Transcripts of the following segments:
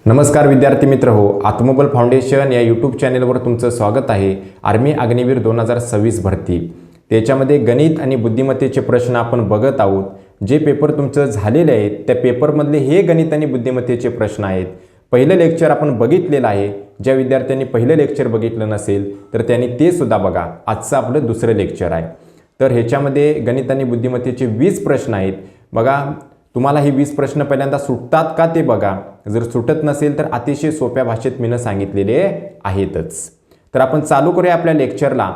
नमस्कार विद्यार्थी मित्र हो, आत्मबल फाउंडेशन या यूट्यूब चॅनेलवर तुमचं स्वागत आहे। आर्मी अग्निवीर 2026 भरती त्याच्यामध्ये गणित आणि बुद्धिमत्तेचे प्रश्न आपण बघत आहोत। जे पेपर तुमचं झालेले आहेत त्या पेपरमधले हे गणित आणि बुद्धिमत्तेचे प्रश्न आहेत। पहिलं लेक्चर आपण बघितलेलं आहे। ज्या विद्यार्थ्यांनी पहिलं लेक्चर बघितलं नसेल तर त्यांनी ते सुद्धा बघा। आजचं आपलं दुसरं लेक्चर आहे। तर ह्याच्यामध्ये गणित आणि बुद्धिमत्तेचे 20 प्रश्न आहेत। बघा, तुम्हाला हे 20 प्रश्न पहिल्यांदा सुटतात का ते बघा। जर सुटत नसेल तर अतिशय सोप्या भाषेत मीनं सांगितलेले आहेतच। तर आपण चालू करूया आपल्या लेक्चरला।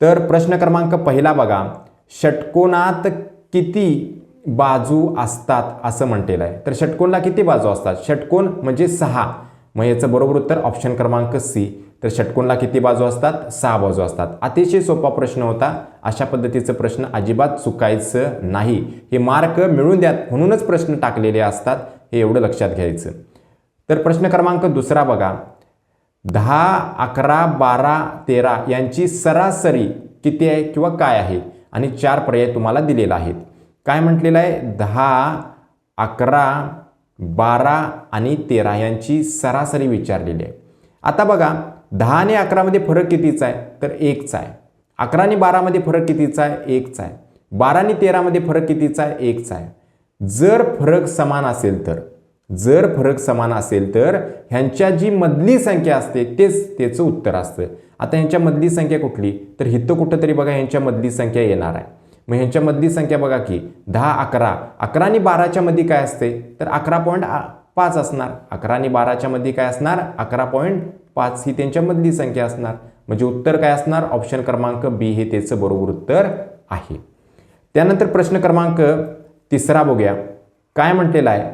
तर प्रश्न क्रमांक पहिला बघा, षटकोनात किती बाजू असतात असं म्हटलेलं आहे। तर षटकोनाला किती बाजू असतात? षटकोन म्हणजे 6। मग याचं बरोबर उत्तर ऑप्शन क्रमांक सी। तर षटकोनाला किती बाजू असतात? 6 बाजू असतात। अतिशय सोपा प्रश्न होता। अशा पद्धतीचा प्रश्न अजिबात चुकायचं नाही। हे मार्क मिळून द्यात म्हणूनच प्रश्न टाकलेले असतात, हे एवढं लक्षात घ्यायचं। तर प्रश्न क्रमांक दुसरा बघा, 10, 11, 12, 13 यांची सरासरी किती आहे किंवा काय आहे? आणि 4 पर्याय तुम्हाला दिलेले आहेत। काय म्हटलेलं आहे? 10, 11, 12 आणि 13 यांची सरासरी विचारलेली आहे। आता बघा, 10 आणि 11 मध्ये फरक कितीचा आहे? तर 1चा आहे। 11 आणि 12 मध्ये फरक कितीचा आहे? 1चा आहे। 12 आणि 13 मध्ये फरक कितीचा आहे? 1चा आहे। जर फरक समान असेल तर ह्यांच्या जी मधली संख्या असते तेच त्याचं उत्तर असतं। आता ह्यांच्या मधली संख्या कुठली? तर इथं कुठंतरी बघा ह्यांच्या मधली संख्या येणार आहे। मग ह्यांच्या मधली संख्या बघा की 10, 11, 11 आणि 12च्या मध्ये काय असते? तर 11.5 असणार। 11 आणि 12च्या मध्ये काय असणार? 11.5 ही त्यांच्या मधली संख्या असणार। म्हणजे उत्तर काय असणार? ऑप्शन क्रमांक बी हे त्याचं बरोबर उत्तर आहे। त्यानंतर प्रश्न क्रमांक तिसरा बघूया। काय म्हटलेलं आहे?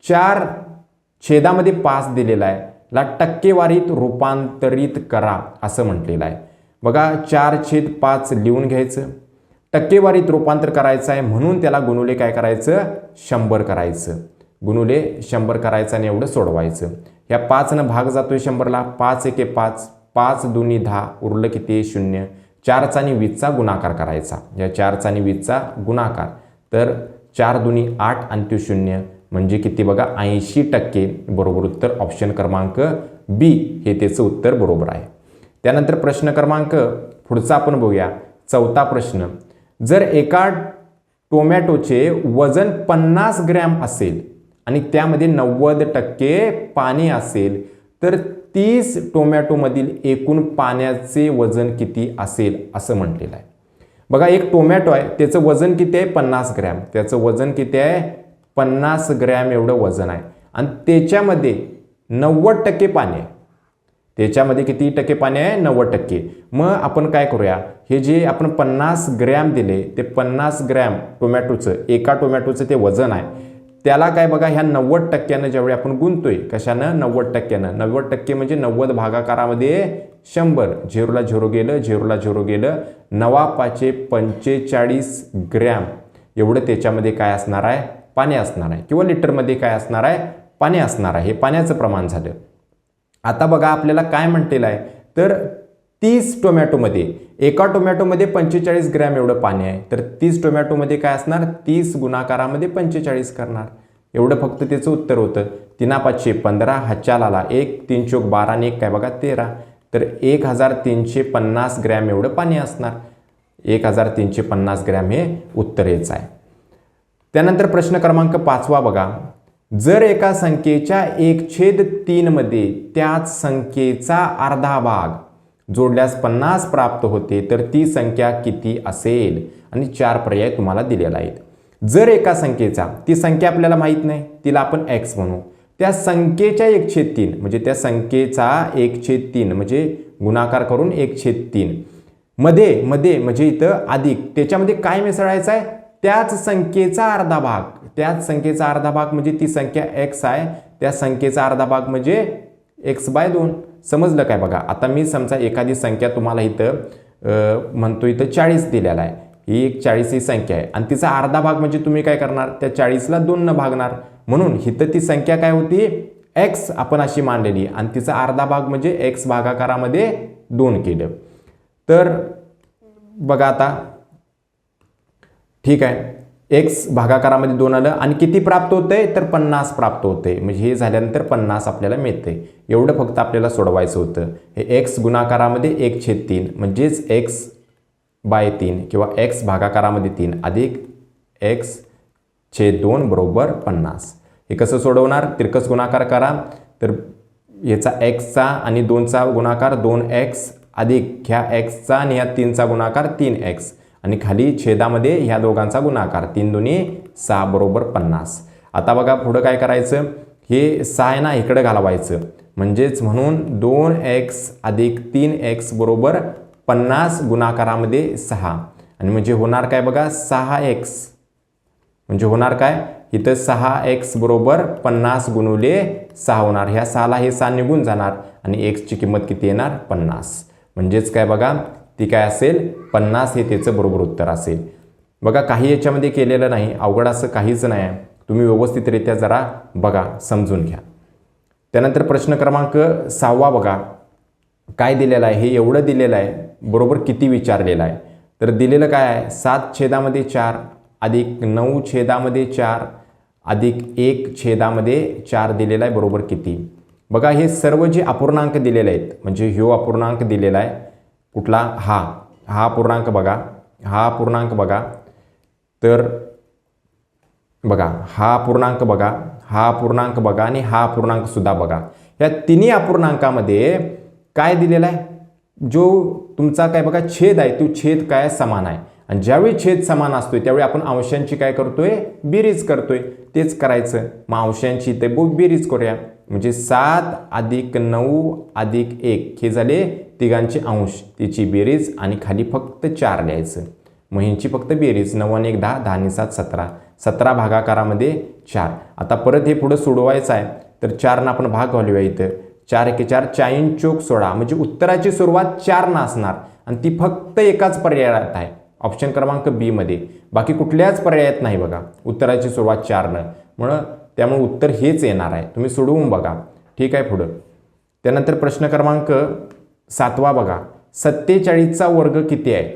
4/5 दिलेला आहे, ला टक्केवारीत रूपांतरित करा असं म्हटलेलं आहे। बघा, 4/5 लिहून घ्यायचं, टक्केवारीत रूपांतर करायचं आहे म्हणून त्याला गुणुले काय करायचं? 100 करायचं। गुणुले 100 करायचं आणि एवढं सोडवायचं। या 5नं भाग जातोय 100ला, 5 एके 5, 5 दुनी 10, उरलं किती? 0। 4चा आणि 20चा गुणाकार करायचा। या 4चा आणि 20चा गुणाकार, तर 4 दुनी 8 आणि तो 0 म्हणजे किती बघा? 80%। बरोबर उत्तर ऑप्शन क्रमांक बी हे त्याचं उत्तर बरोबर आहे। त्यानंतर प्रश्न क्रमांक पुढचा आपण बघूया, चौथा प्रश्न। जर एका टोमॅटोचे वजन 50 ग्रॅम असेल आणि त्यामध्ये 90% पाणी असेल तर 30 टोमॅटोमधील एकूण पाण्याचे वजन किती असेल असं म्हटलेलं आहे। बघा, एक टोमॅटो आहे, त्याचं वजन किती आहे? 50 ग्रॅम। त्याचं वजन किती आहे? 50 ग्रॅम एवढं वजन आहे आणि त्याच्यामध्ये 90% पाणी आहे। त्याच्यामध्ये किती टक्के पाणी आहे? 90%। मग आपण काय करूया, हे जे आपण 50 ग्रॅम दिले ते 50 ग्रॅम टोमॅटोचं, एका टोमॅटोचं ते वजन आहे, त्याला काय बघा, ह्या 90%नं ज्यावेळी आपण गुणतोय, कशानं? 90%नं। 90% म्हणजे 90 भागाकारामध्ये 100, 0ला 0 गेलं, 0ला 0 गेलं, 9×5=45 ग्रॅम एवढं त्याच्यामध्ये काय असणार आहे? पाणी असणार आहे, किंवा लिटरमध्ये काय असणार आहे? पाणी असणार आहे। हे पाण्याचं प्रमाण झालं। आता बघा, आपल्याला काय म्हटलेलं आहे? तर 30 टोमॅटोमध्ये, एका टोमॅटोमध्ये 45 ग्रॅम एवढं पाणी आहे, तर 30 टोमॅटोमध्ये काय असणार? 30 गुणाकारामध्ये 45 करणार, एवढं फक्त त्याचं उत्तर होतं। 3×5=15, हातच्या आला 1, 3×4=12 आणि 1 काय बघा? 13। तर 1350 ग्रॅम एवढं पाणी असणार। 1350 ग्रॅम हे उत्तर याचं आहे। त्यानंतर प्रश्न क्रमांक 5वा बघा, जर एका संख्येच्या 1/3 मध्ये त्याच संख्येचा अर्धा भाग जोडल्यास 50 प्राप्त होते तर ती संख्या किती असेल? आणि 4 पर्याय तुम्हाला दिलेले आहेत। जर एका संख्येचा, ती संख्या आपल्याला माहित नाही, तिला आपण x म्हणू, त्या संख्येच्या 1/3 म्हणजे त्या संख्येचा 1/3 म्हणजे गुणाकार करून 1/3 मध्ये म्हणजे इथं अधिक, त्याच्यामध्ये काय मिसळायचं आहे? त्याच संख्येचा अर्धा भाग। त्याच संख्येचा अर्धा भाग म्हणजे ती संख्या x आहे, त्या संख्येचा अर्धा भाग म्हणजे x/2। समजलं काय? बघा, आता मी समजा एखादी संख्या तुम्हाला इथं म्हणतो, इथं 40 दिलेला आहे, ही एक 40 ही संख्या आहे आणि तिचा अर्धा भाग म्हणजे तुम्ही काय करणार? त्या 40ला 2 न भागणार, म्हणून इथं ती संख्या काय होती? x आपण अशी मांडलेली आणि तिचा अर्धा भाग म्हणजे x भागाकारामध्ये 2 केलं। तर बघा आता ठीक आहे, एक्स भागाकारामध्ये 2 आलं आणि किती प्राप्त होतंय तर 50 प्राप्त होतंय. म्हणजे हे झाल्यानंतर 50 आपल्याला मिळतंय. एवढं फक्त आपल्याला सोडवायचं होतं. हे एक्स गुणाकारामध्ये 1/3 म्हणजेच एक्स बाय 3 किंवा एक्स भागाकारामध्ये 3 अधिक एक्स छेद 2 बरोबर 50. हे कसं सोडवणार? तिरकस गुणाकार करा. तर याचा एक्सचा आणि 2चा गुणाकार 2x अधिक ह्या एक्सचा आणि ह्या 3चा गुणाकार 3x आणि खाली छेदामध्ये ह्या दोघांचा गुणाकार 3 दुनी 6 बरोबर 50. आता बघा पुढं काय करायचं? हे 6 आहे ना इकडं घालवायचं. म्हणजेच म्हणून 2x अधिक 3x बरोबर 50 गुणाकारामध्ये 6 आणि म्हणजे होणार काय बघा 6x. म्हणजे होणार काय? इथं 6x बरोबर 50 गुणुले 6 होणार. ह्या 6ला हे 6 निघून जाणार आणि xची किंमत किती येणार? 50. म्हणजेच काय बघा ती काय असेल? 50 हे त्याचं बरोबर उत्तर असेल. बघा काही याच्यामध्ये केलेलं नाही, अवघड असं काहीच नाही आहे. तुम्ही व्यवस्थितरित्या जरा बघा, समजून घ्या. त्यानंतर प्रश्न क्रमांक 6 बघा काय दिलेलं आहे? हे एवढं दिलेलं आहे, बरोबर किती विचारलेलं आहे? तर दिलेलं काय आहे? 7/4 अधिक 9/4 अधिक 1/4 दिलेला आहे, बरोबर किती? बघा हे सर्व जे अपूर्णांक दिलेले आहेत, म्हणजे ह्यो अपूर्णांक दिलेला आहे कुठला? हा अपूर्णांक बघा, हा अपूर्णांक बघा. तर बघा हा अपूर्णांक बघा, हा अपूर्णांक बघा आणि हा अपूर्णांक सुद्धा बघा. या तिन्ही अपूर्णांकामध्ये काय दिलेला आहे? जो तुमचा काय बघा छेद आहे तो छेद काय समान आहे आणि ज्यावेळी छेद समान असतोय त्यावेळी आपण अंशांची काय करतोय? बेरीज करतोय. तेच करायचं. मग अंशांची ते बेरीज करूया. म्हणजे 7 अधिक 9 अधिक 1 हे झाले तिघांचे अंश, त्याची बेरीज आणि खाली फक्त 4 लिहायचं. मग ह्यांची फक्त बेरीज 9 आणि 1 10, 10 आणि 7 17, 17 भागाकारामध्ये 4. आता परत हे पुढं सोडवायचं आहे तर 4 आपण भाग घालूया. इथं 4 1 4 4 चोक 16 म्हणजे उत्तराची सुरुवात 4 न असणार आणि ती फक्त एकाच पर्यायात आहे, ऑप्शन क्रमांक बी मध्ये. बाकी कुठल्याच पर्यायात नाही बघा उत्तराची सुरुवात 4 न. म्हणून त्यामुळे उत्तर हेच येणार आहे. तुम्ही सोडवून बघा. ठीक आहे. पुढं त्यानंतर प्रश्न क्रमांक 7 बघा 47चा वर्ग किती आहे?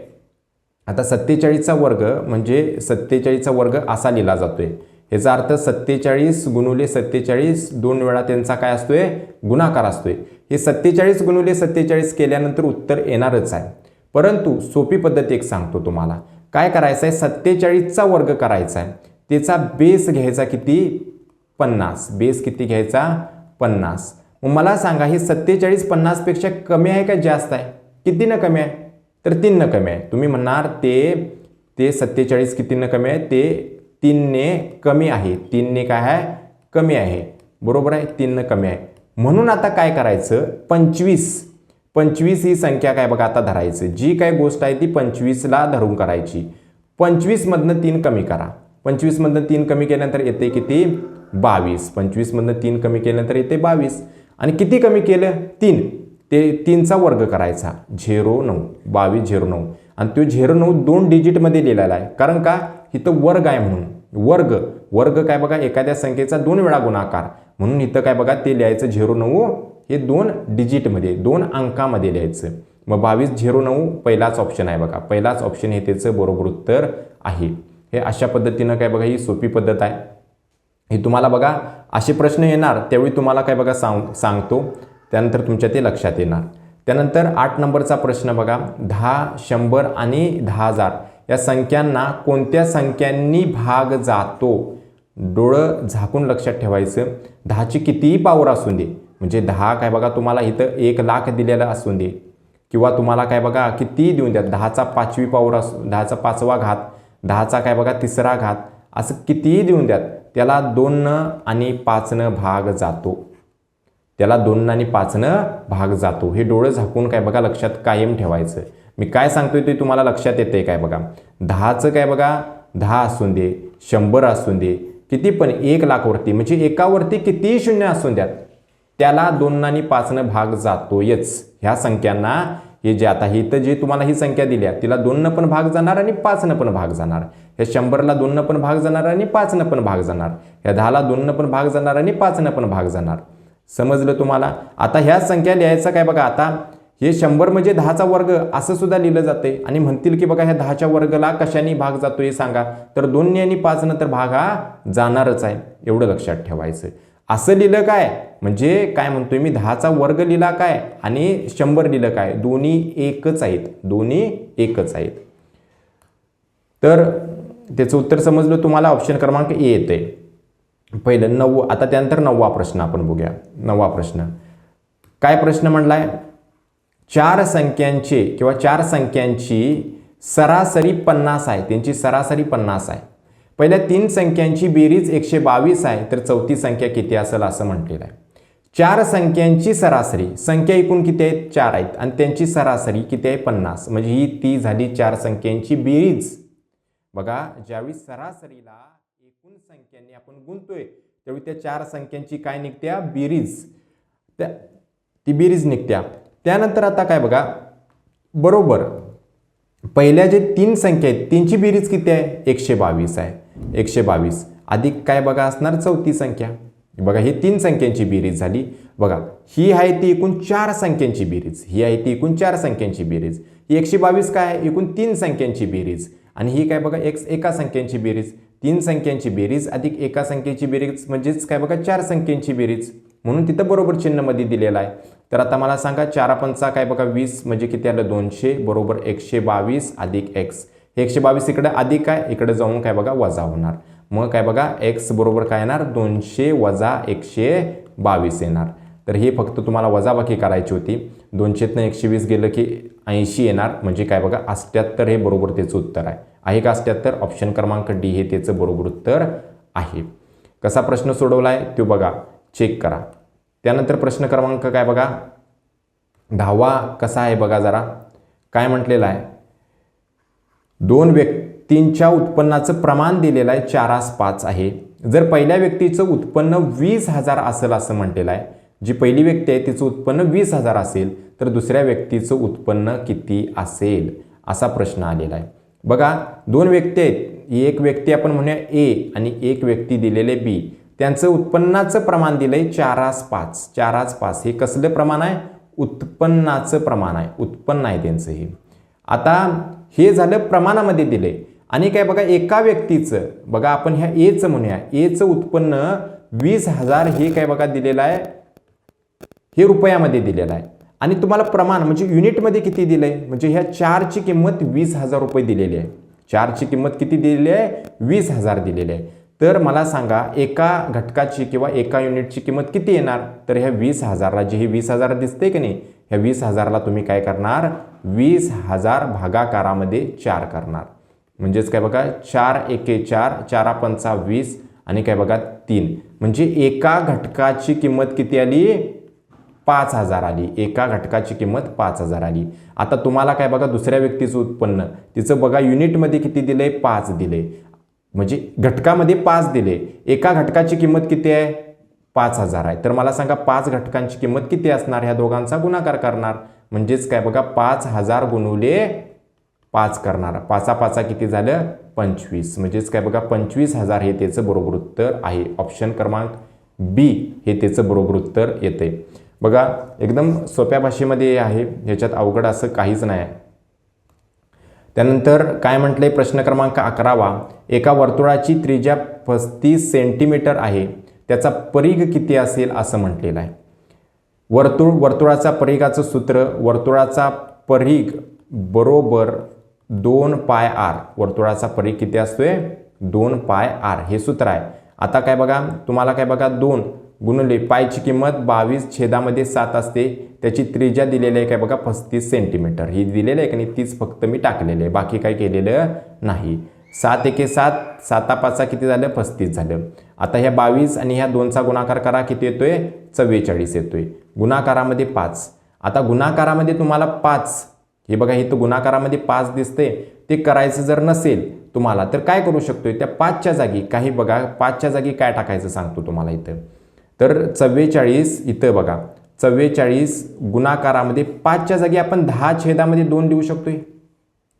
आता 47चा वर्ग म्हणजे 47चा वर्ग असा लिहिला जातोय. याचा अर्थ 47 गुणुले 47 2 वेळा त्यांचा काय असतोय? गुणाकार असतोय. हे 47 गुणुले 47 केल्यानंतर उत्तर येणारच आहे. परंतु सोपी पद्धत एक सांगतो तुम्हाला. काय करायचं आहे? 47चा वर्ग करायचा आहे, त्याचा बेस घ्यायचा किती? 50. बेस किती घ्यायचा? 50. मग मला सांगा हे 47 50 पेक्षा कमी आहे का जास्त आहे? किती न कमी आहे? तर 3 न कमी आहे. तुम्ही म्हणणार ते 47 किती न कमी आहे? ते 3 ने कमी आहे. 3 ने काय आहे? कमी आहे. बरोबर आहे, 3 न कमी आहे. म्हणून आता काय करायचं? 25 ही संख्या काय बघा आता धरायचं. जी काय गोष्ट आहे ती 25ला धरून करायची. 25 मधनं 3 कमी करा. 25 मधनं 3 कमी केल्यानंतर येते किती? 22. 25 मधनं 3 कमी केल्यानंतर येते 22. आणि किती कमी केलं? 3. ते 3चा वर्ग करायचा 09. 22 09 आणि तो 09 2 डिजिटमध्ये लिहिलेला आहे. कारण का? इथं वर्ग आहे म्हणून. वर्ग काय बघा एखाद्या संख्येचा 2 वेळा गुणाकार, म्हणून इथं काय बघा ते लिहायचं 09 हे 2 डिजिटमध्ये 2 अंकामध्ये लिहायचं. मग 22 09 पहिलाच ऑप्शन आहे बघा. पहिलाच ऑप्शन हे त्याचं बरोबर उत्तर आहे. हे अशा पद्धतीनं काय बघा ही सोपी पद्धत आहे. हे तुम्हाला बघा असे प्रश्न येणार त्यावेळी तुम्हाला काय बघा सांगतो, त्यानंतर तुमच्या ते लक्षात येणार. त्यानंतर 8 नंबरचा प्रश्न बघा 10 100 आणि 10,000 या संख्यांना कोणत्या संख्यांनी भाग जातो? डोळं झाकून लक्षात ठेवायचं. 10ची कितीही पॉवर असू दे, म्हणजे 10 काय बघा तुम्हाला इथं 1 लाख दिलेलं असू दे किंवा तुम्हाला काय बघा किती देऊन द्या, 10चा 5वी पॉवर असू, 10चा 5वा घात, 10चा काय बघा 3रा घात, असं कितीही देऊन द्यात त्याला 2 आणि 5 भाग जातो. त्याला 2 आणि 5 भाग जातो. हे डोळं झाकून काय बघा लक्षात कायम ठेवायचं. मी काय सांगतोय ते तुम्हाला लक्षात येते काय बघा. 10चं काय बघा 10 असून दे, 100 असून दे, किती पण 1 लाखवरती म्हणजे एकावरती कितीही शून्य असून द्यात त्याला 2 आणि 5 भाग जातोयच. ह्या संख्यांना हे जे आता ही इथं जे तुम्हाला ही संख्या दिल्या तिला 2 पण भाग जाणार आणि 5 पण भाग जाणार. ह्या 100ला 2 पण भाग जाणार आणि 5 पण भाग जाणार. ह्या 10ला 2 पण भाग जाणार आणि 5 पण भाग जाणार. समजलं तुम्हाला? आता ह्या संख्या लिहायचं काय बघा. आता हे 100 म्हणजे 10चा वर्ग असं सुद्धा लिहिलं जाते आणि म्हणतील की बघा ह्या 10च्या वर्गाला कशाने भाग जातो हे सांगा, तर 2 आणि 5 नंतर भाग हा जाणारच आहे, एवढं लक्षात ठेवायचं. असं लिहिलं काय म्हणजे काय म्हणतोय मी, 10चा वर्ग लिहिला काय आणि 100 लिहिलं काय, दोन्ही एकच आहेत, दोन्ही एकच आहेत. तर त्याचं उत्तर समजलं तुम्हाला, ऑप्शन क्रमांक ए येते पहिलं 9. आता त्यानंतर 9वा प्रश्न आपण बघूया. 9वा प्रश्न काय प्रश्न म्हणलाय, 4 संख्यांचे किंवा 4 संख्यांची सरासरी 50 आहे, त्यांची सरासरी 50 आहे. पहिल्या 3 संख्यांची बेरीज 122 आहे, तर चौथी संख्या किती असेल असं म्हटलेलं आहे. 4 संख्यांची सरासरी, संख्या एकूण किती आहेत 4 आहेत आणि त्यांची सरासरी किती आहे 50, म्हणजे ही ती झाली 4 संख्यांची बेरीज. बघा ज्यावेळी सरासरीला एकूण संख्यांनी आपण गुणतोय त्यावेळी त्या 4 संख्यांची काय निघत्या, बेरीज, ती बेरीज निघत्या. त्यानंतर आता काय बघा, बरोबर पहिल्या जे 3 संख्या आहेत त्यांची बेरीज किती आहे 122 आहे. 122 अधिक काय बघा असणार चौथी संख्या. बघा ही 3 संख्यांची बेरीज झाली. बघा ही आहे ती एकूण 4 संख्यांची बेरीज, ही आहे ती एकूण 4 संख्यांची बेरीज. ही 122 काय आहे एकूण 3 संख्यांची बेरीज आणि ही काय बघा एका संख्यांची बेरीज. 3 संख्यांची बेरीज अधिक एका संख्येची बेरीज म्हणजेच काय बघा 4 संख्यांची बेरीज, म्हणून तिथं बरोबर चिन्ह मध्ये दिलेलं आहे. तर आता मला सांगा 4 पंचा काय बघा 20 म्हणजे किती आलं 200 बरोबर 122 अधिक x. 122 इकडे अधिक आहे, इकडे जाऊन काय बघा वजा होणार, मग काय बघा x बरोबर काय येणार 200 वजा 122 येणार. तर हे फक्त तुम्हाला वजाबाकी करायची होती. 200तनं 120 गेलं की 80 येणार, म्हणजे काय बघा 78 हे बरोबर त्याचं उत्तर आहे का 78. ऑप्शन क्रमांक डी हे त्याचं बरोबर उत्तर आहे. कसा प्रश्न सोडवला आहे तो बघा, चेक करा. त्यानंतर प्रश्न क्रमांक काय बघा 10वा कसा आहे बघा जरा, काय म्हटलेलं आहे, 2 व्यक्तींच्या उत्पन्नाचं प्रमाण दिलेलं आहे 4:5 आहे. जर पहिल्या व्यक्तीचं उत्पन्न 20,000 असेल असं म्हटलेलं आहे, जी पहिली व्यक्ती आहे तिचं उत्पन्न 20,000 असेल तर दुसऱ्या व्यक्तीचं उत्पन्न किती असेल असा प्रश्न आलेला आहे. बघा 2 व्यक्ती आहेत, एक व्यक्ती आपण म्हणूया ए आणि एक व्यक्ती दिलेले बी, त्यांचं उत्पन्नाचं प्रमाण दिलंय 4:5. 4:5 हे कसलं प्रमाण आहे, उत्पन्नाचं प्रमाण आहे, उत्पन्न आहे त्यांचं हे. आता हे झालं प्रमाणामध्ये दिले आणि काय बघा एका व्यक्तीचं बघा आपण ह्या एचं म्हणूया, एचं उत्पन्न 20,000 हे काय बघा दिलेलं आहे, हे रुपयामध्ये दिलेलं आहे आणि तुम्हाला प्रमाण म्हणजे युनिटमध्ये किती दिलंय, म्हणजे ह्या 4ची किंमत 20,000 रुपये दिलेली आहे. 4ची किंमत किती दिलेली आहे 20,000 दिलेली आहे. तर मला सांगा एका घटकाची किंवा एका युनिटची किंमत किती येणार, तर ह्या 20,000ला जे हे 20,000 दिसते की नाही, ह्या 20,000ला तुम्ही काय करणार 20,000 भागाकारामध्ये 4 करणार, म्हणजेच काय बघा 4 एके 4, 4 पंचा 20 आणि काय बघा 3, म्हणजे एका घटकाची किंमत किती आली 5,000 आली, एका घटकाची किंमत 5,000 आली. आता तुम्हाला काय बघा दुसऱ्या व्यक्तीचं उत्पन्न तिचं बघा युनिटमध्ये किती दिले 5 दिले, म्हणजे घटकामध्ये 5 दिले, एका घटकाची किंमत किती आहे 5,000 आहे. तर मला सांगा 5 घटकांची किंमत किती असणार, ह्या दोघांचा गुणाकार करणार, म्हणजेच काय बघा 5,000 गुणुले 5 करणार, 5 किती झालं 25, म्हणजेच काय बघा 25,000 हे त्याचं बरोबर उत्तर आहे. ऑप्शन क्रमांक बी हे त्याचं बरोबर उत्तर येते. बघा एकदम सोप्या भाषेमध्ये आहे, ह्याच्यात अवघड असं काहीच नाही आहे. त्यानंतर काय म्हटलंय प्रश्न क्रमांक 11वा, एका वर्तुळाची त्रिज्या 35 सेंटीमीटर आहे, त्याचा परिघ किती असेल असं म्हटलेलं आहे. वर्तुळाचा परिघाचं सूत्र, वर्तुळाचा परिघ बरोबर 2πr, वर्तुळाचा परिघ किती असतोय 2πr हे सूत्र आहे. आता काय बघा तुम्हाला काय बघा 2 गुणिले पायची किंमत 22/7 असते, त्याची त्रिज्या दिलेली आहे काय बघा 35 सेंटीमीटर ही दिलेली आहे की नाही, तीच फक्त मी टाकलेली आहे, बाकी काही केलेलं नाही. 7 एके 7, 7 5 किती झालं 35 झालं. आता ह्या 22 आणि ह्या 2चा गुणाकार करा किती येतोय 44 येतोय, गुणाकारामध्ये 5. आता गुणाकारामध्ये तुम्हाला 5 हे बघा इथं गुणाकारामध्ये 5 दिसते, ते करायचं जर नसेल तुम्हाला तर काय करू शकतोय, त्या 5च्या जागी काही बघा 5च्या जागी काय टाकायचं सांगतो तुम्हाला इथं. तर 44 इथं बघा 44 गुणाकारामध्ये 5च्या जागी आपण 10/2 लिहू शकतोय.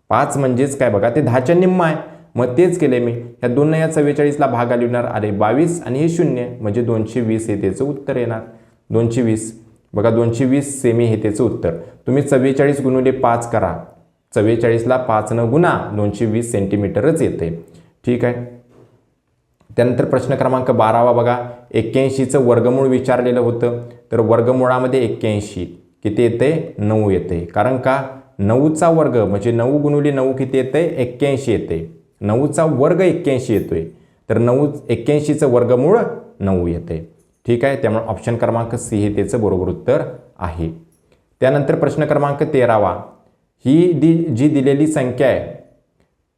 5 म्हणजेच काय बघा ते 10च्या निम्मा आहे, मग तेच केले मी, ह्या 2 या 44ला भागा लिहिणार, अरे 22 आणि हे 0 म्हणजे 220 हे त्याचं उत्तर येणार. 220 बघा 220 सेमी हे त्याचं उत्तर. तुम्ही 44 गुणिले 5 करा, 44ला 5 गुणा 220 सेंटीमीटरच येते. ठीक आहे. त्यानंतर प्रश्न क्रमांक 12 बघा, 81चं वर्गमूळ विचारलेलं होतं. तर वर्गमूळामध्ये 81 किती येते? 9 येते. कारण का 9चा वर्ग म्हणजे 9 गुणिले 9 किती येते? 81 येते. 9चा वर्ग 81 येतोय. तर 81चं वर्गमूळ 9 येते. ठीक आहे. त्यामुळे ऑप्शन क्रमांक सी हे त्याचं बरोबर उत्तर आहे. त्यानंतर प्रश्न क्रमांक 13 ही जी दिलेली संख्या आहे,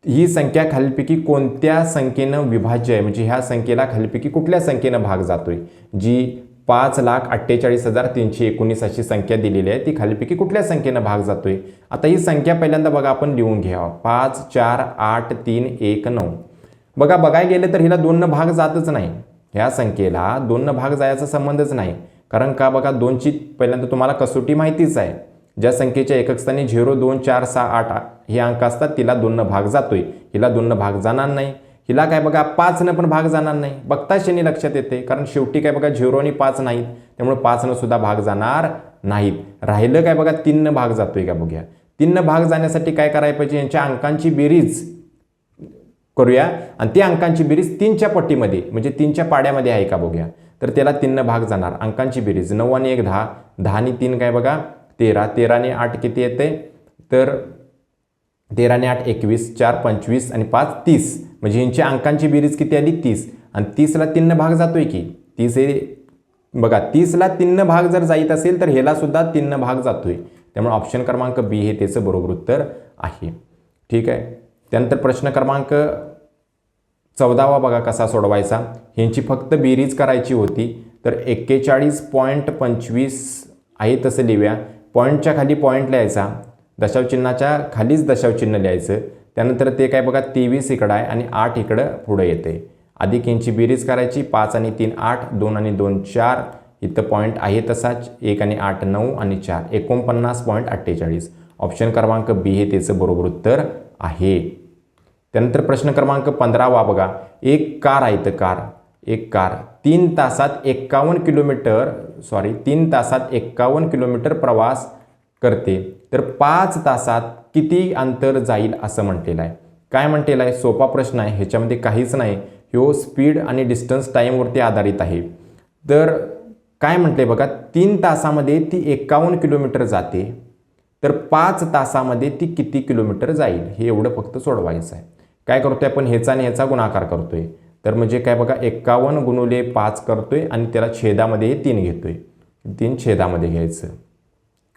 ही संख्या खालीलपैकी कोणत्या संख्येनं विभाज्य आहे? म्हणजे ह्या संख्येला खालीलपैकी कुठल्या संख्येनं भाग जातोय? जी 5,48,319 अशी संख्या दिलेली आहे, ती खालीलपैकी कुठल्या संख्येनं भाग जातोय? आता ही संख्या पहिल्यांदा बघा आपण लिहून घ्यावा. 5, 4, 8, 3, 1, 9. बघा बघायला गेलं तर हिला 2 भाग जातच नाही. ह्या संख्येला 2 भाग जायचा संबंधच नाही. कारण का बघा 2ची पहिल्यांदा तुम्हाला कसोटी माहितीच आहे. ज्या संख्येच्या एकक स्थानी 0, 2, 4, 6, 8 हे अंक असतात तिला 2 भाग जातोय. हिला 2 भाग जाणार नाही. हिला काय बघा 5 पण भाग जाणार नाही. बघता क्षणी लक्षात येते, कारण शेवटी काय बघा 0 आणि 5 नाहीत, त्यामुळे 5 सुद्धा भाग जाणार नाहीत. राहिलं काय बघा 3 भाग जातोय का बघूया. 3 भाग जाण्यासाठी काय करायला पाहिजे? यांच्या अंकांची बेरीज करूया आणि त्या अंकांची बेरीज 3च्या पट्टीमध्ये म्हणजे 3च्या पाड्यामध्ये आहे का बघूया. तर त्याला 3 भाग जाणार. अंकांची बेरीज 9 आणि 1 10, 10 आणि 3 काय बघा 13, 13 आणि 8 किती येते? तर 13 आणि 8 21, 4 25 आणि 5 30. म्हणजे यांच्या अंकांची बेरीज किती आली? 30. आणि 30ला 3 भाग जातोय की 30 हे बघा 30ला 3 भाग जर जाईत असेल तर ह्याला सुद्धा 3 भाग जातोय. त्यामुळे ऑप्शन क्रमांक बी हे त्याचं बरोबर उत्तर आहे. ठीक आहे. त्यानंतर प्रश्न क्रमांक 14 बघा कसा सोडवायचा. ह्यांची फक्त बेरीज करायची होती. तर 41.25 आहे तसं लिहूया. पॉईंटच्या खाली पॉईंट लिहायचा, दशावचिन्हाच्या खालीच दशावचिन्ह लिहायचं. त्यानंतर ते काय बघा 23 इकडं आहे आणि 8 इकडं पुढे येते. अधिक यांची बेरीज करायची. 5 आणि 3 8, 2 आणि 2 4, इथं पॉईंट आहे तसाच. 1 आणि 8 9 आणि 4 49.48. ऑप्शन क्रमांक बी हे त्याचं बरोबर उत्तर आहे. त्यानंतर प्रश्न क्रमांक 15 बघा. एक कार आहे. तर एक कार 3 तासात 51 किलोमीटर प्रवास करते. तर 5 तासात किती अंतर जाईल असं म्हटलेलं आहे. काय म्हटलेलं आहे? सोपा प्रश्न आहे. ह्याच्यामध्ये काहीच नाही. ह्यो स्पीड आणि डिस्टन्स टाईमवरती आधारित आहे. तर काय म्हटले बघा 3 तासामध्ये ती 51 किलोमीटर जाते. तर 5 तासामध्ये ती किती किलोमीटर जाईल हे एवढं फक्त सोडवायचं आहे. काय करतोय आपण? ह्याचा आणि ह्याचा गुणाकार करतोय. तर म्हणजे काय बघा 51 गुणिले 5 करतोय आणि त्याला छेदामध्ये 3 घेतोय. 3 छेदामध्ये घ्यायचं.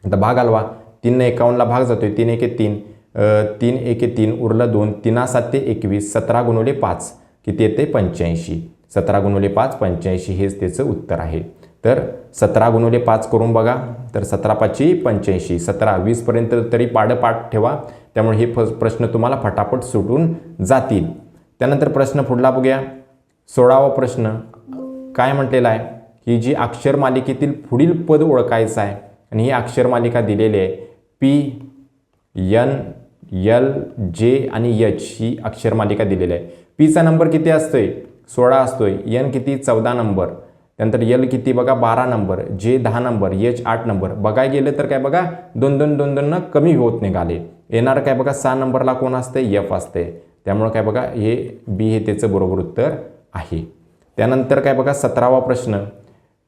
आता भाग हलवा. 3 ने 51ला भाग जातोय. 3 1 3, 3 1 3 उरलं 2, 3 7 21, 17 गुणिले 5 किती येते? 85. 17 गुणिले 5 85 हेच त्याचं उत्तर आहे. तर 17 गुणिले 5 करून बघा. तर 17 5 85, 17 20 पर्यंत तरी पाठ ठेवा. त्यामुळे हे प्रश्न तुम्हाला फटाफट सुटून जातील. त्यानंतर प्रश्न पुढला बघूया. 16वा प्रश्न काय म्हटलेला आहे? ही जी अक्षर मालिकेतील पुढील पद ओळखायचं आहे आणि ही अक्षर मालिका दिलेली आहे. P, N, L, J आणि H ही अक्षर मालिका दिलेली आहे. Pचा नंबर किती असतोय? 16 असतोय. N किती? 14 नंबर. त्यानंतर L किती बघा 12 number, J 10 number, H 8 number. बघायला गेलं तर काय बघा 2 कमी होत निघाले. येणार काय बघा 6 नंबरला कोण असते? F असते. त्यामुळे काय बघा हे बी हे त्याचं बरोबर उत्तर आहे. त्यानंतर काय बघा 17वा प्रश्न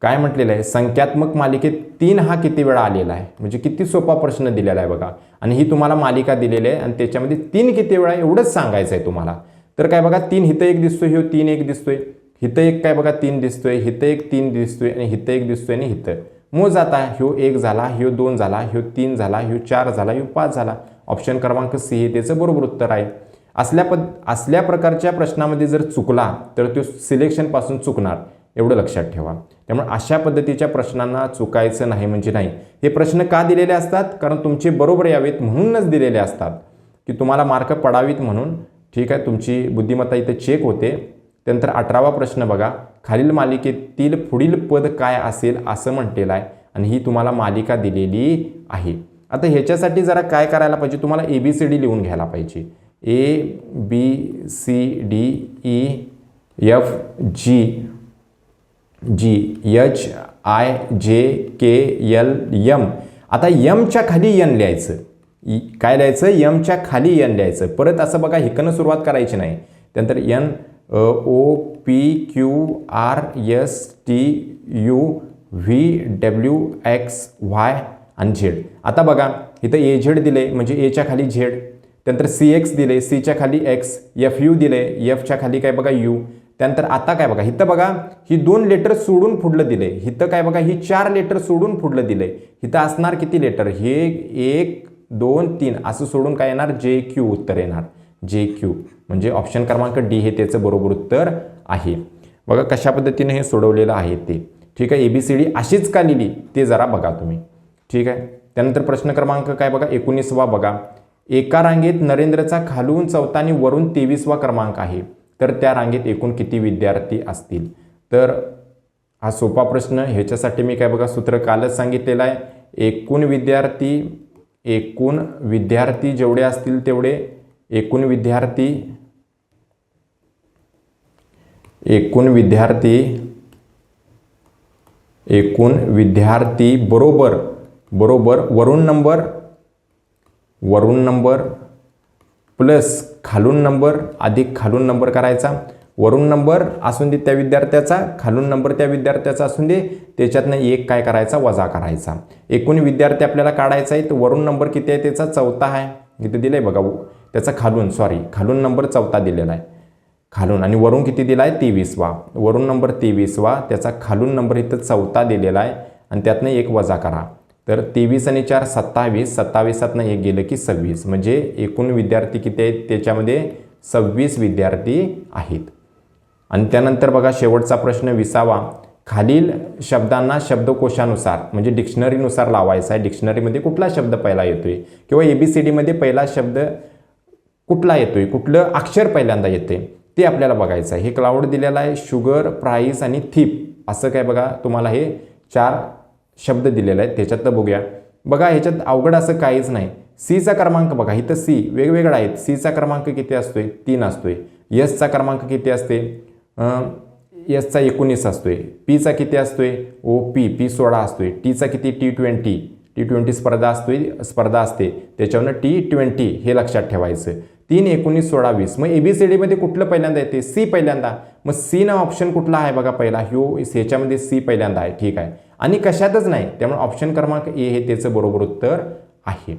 काय म्हटलेलं आहे? संख्यात्मक मालिकेत 3 हा किती वेळा आलेला आहे? म्हणजे किती सोपा प्रश्न दिलेला आहे बघा. आणि ही तुम्हाला मालिका दिलेली आहे आणि त्याच्यामध्ये 3 किती वेळा एवढंच सांगायचं आहे तुम्हाला. तर काय बघा 3 हिथं 1 दिसतोय, ह्यो 3 1 दिसतोय, हिथं एक काय बघा 3 दिसतोय, हिथं एक 3 दिसतोय आणि हिथं 1 दिसतोय आणि हिथं मोज आता ह्यो 1 झाला, ह्यो 2 झाला, ह्यो 3 झाला, ह्यो 4 झाला, ह्यो 5 झाला. ऑप्शन क्रमांक सी हे त्याचं बरोबर उत्तर आहे. असल्या प्रकारच्या प्रश्नामध्ये जर चुकला तर तो सिलेक्शनपासून चुकणार, एवढं लक्षात ठेवा. त्यामुळे अशा पद्धतीच्या प्रश्नांना चुकायचं नाही म्हणजे नाही. हे प्रश्न का दिलेले असतात? कारण तुमचे बरोबर यावेत म्हणूनच दिलेले असतात की तुम्हाला मार्क पडावीत म्हणून. ठीक आहे. तुमची बुद्धिमत्ता इथे चेक होते. त्यानंतर 18वा प्रश्न बघा. खालील मालिकेतील पुढील पद काय असेल असं म्हटलेलं आहे आणि ही तुम्हाला मालिका दिलेली आहे. आता ह्याच्यासाठी जरा काय करायला पाहिजे? तुम्हाला ABCD लिहून घ्यायला पाहिजे. ABCDEFG H IJKLM. आता यमच्या खाली एन लिहायचं. काय लिहायचं? यमच्या खाली एन लिहायचं. परत असं बघा हिकनं सुरुवात करायची नाही. त्यानंतर NOPQRSTUVWXY आणि झेड. आता बघा इथं AZ दिले म्हणजे एच्या खाली झेड. त्यानंतर CX दिले, सीच्या खाली एक्स. FU दिले, एफच्या खाली काय बघा यू. त्यानंतर आता काय बघा इथं बघा ही 2 लेटर सोडून पुढलं दिले. इथं काय बघा ही 4 लेटर सोडून पुढलं दिले. इथं असणार किती लेटर? हे 1 2 3 असं सोडून काय येणार? JQ उत्तर येणार. JQ म्हणजे ऑप्शन क्रमांक डी हे त्याचं बरोबर उत्तर आहे. बघा कशा पद्धतीने हे सोडवलेलं आहे ते. ठीक आहे. ABCD अशीच का लिहिली ते जरा बघा तुम्ही. ठीक आहे. त्यानंतर प्रश्न क्रमांक काय बघा 19वा बघा. एका रांगेत नरेंद्रचा खालून 4था आणि वरून 23वा क्रमांक आहे, तर त्या रांगेत एकूण किती विद्यार्थी असतील? तर हा सोपा प्रश्न. ह्याच्यासाठी मी काय बघा सूत्र कालच सांगितलेलं आहे. एकूण विद्यार्थी जेवढे असतील तेवढे एकूण विद्यार्थी बरोबर वरून नंबर प्लस खालून नंबर अधिक खालून नंबर करायचा. वरून नंबर असून दे त्या विद्यार्थ्याचा, खालून नंबर त्या विद्यार्थ्याचा असून दे, त्याच्यातनं एक काय करायचा? वजा करायचा. एकूण विद्यार्थी आपल्याला काढायचा आहे. तर वरून नंबर किती आहे? त्याचा 4था आहे. इथे दिलं आहे बघा. त्याचा खालून नंबर 4था दिलेला आहे. खालून आणि वरून किती दिला आहे? 23वा. वरून नंबर 23वा, त्याचा खालून नंबर इथं 4था दिलेला आहे आणि त्यातनं एक वजा करा. तर 23 आणि 4 27. 27तनं एक गेलं की 26. म्हणजे एकूण विद्यार्थी किती आहेत? त्याच्यामध्ये 26 विद्यार्थी आहेत. आणि त्यानंतर बघा शेवटचा प्रश्न 20वा. खालील शब्दांना शब्दकोशानुसार म्हणजे डिक्शनरीनुसार लावायचा आहे. डिक्शनरीमध्ये कुठला शब्द पहिला येतोय किंवा ABCDमध्ये पहिला शब्द कुठला येतोय, कुठलं अक्षर पहिल्यांदा येते ते आपल्याला बघायचं आहे. हे क्लाउड दिलेला आहे. शुगर, प्राईस आणि थिप असं काय बघा तुम्हाला हे 4 शब्द दिलेले आहेत. त्याच्यातलं बघूया. बघा ह्याच्यात अवघड असं काहीच नाही. सीचा क्रमांक बघा इथं C वेगवेगळा आहेत. सीचा क्रमांक किती असतोय? 3 असतोय. एसचा क्रमांक किती असते? एसचा 19 असतोय. पीचा किती असतोय? P 16 असतोय. टीचा किती? T20 स्पर्धा असते. त्याच्यावरनं T20 हे लक्षात ठेवायचं. 3 19 16 20. मग ABCDमध्ये कुठलं पहिल्यांदा येते? C पहिल्यांदा. मग C ना ऑप्शन कुठला आहे बघा पहिला? ह्याच्यामध्ये C पहिल्यांदा आहे. ठीक आहे. आणि कशातच नाही. त्यामुळे ऑप्शन क्रमांक ए हे त्याचं बरोबर उत्तर आहे.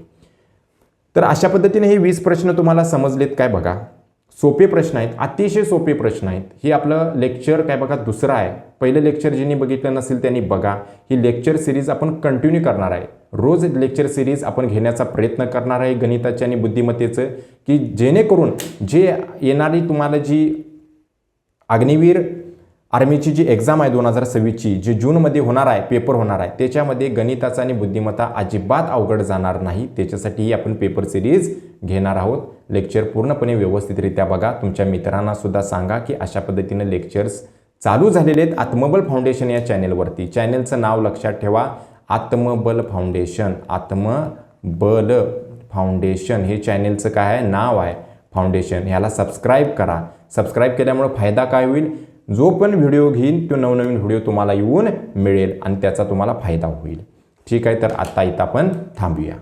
तर अशा पद्धतीने हे 20 प्रश्न तुम्हाला समजलेत काय बघा. सोपे प्रश्न आहेत, अतिशय सोपे प्रश्न आहेत. हे आपलं लेक्चर काय बघा दुसरं आहे. पहिलं लेक्चर ज्यांनी बघितलं नसेल त्यांनी बघा. ही लेक्चर सिरीज आपण कंटिन्यू करणार आहे. रोज लेक्चर सिरीज आपण घेण्याचा प्रयत्न करणार आहे गणिताचे आणि बुद्धिमत्तेचं, की जेणेकरून जे येणारी तुम्हाला जी अग्निवीर आर्मीची जी एक्झाम आहे 2026ची, जी जूनमध्ये होणार आहे, पेपर होणार आहे, त्याच्यामध्ये गणिताचा आणि बुद्धिमत्ता अजिबात अवघड जाणार नाही. त्याच्यासाठीही आपण पेपर सिरीज घेणार आहोत. लेक्चर पूर्णपणे व्यवस्थितरित्या बघा. तुमच्या मित्रांना सुद्धा सांगा की अशा पद्धतीने लेक्चर्स चालू झालेले आहेत आत्मबल फाउंडेशन या चॅनेलवरती. चॅनेलचं नाव लक्षात ठेवा, आत्मबल फाउंडेशन. आत्मबल फाउंडेशन हे चॅनेलचं काय आहे? नाव आहे, फाउंडेशन. ह्याला सबस्क्राईब करा. सबस्क्राईब केल्यामुळे फायदा काय होईल? जो पण व्हिडिओ घेईन तो नवनवीन व्हिडिओ तुम्हाला येऊन मिळेल आणि त्याचा तुम्हाला फायदा होईल. ठीक आहे. तर आता इथं आपण थांबूया.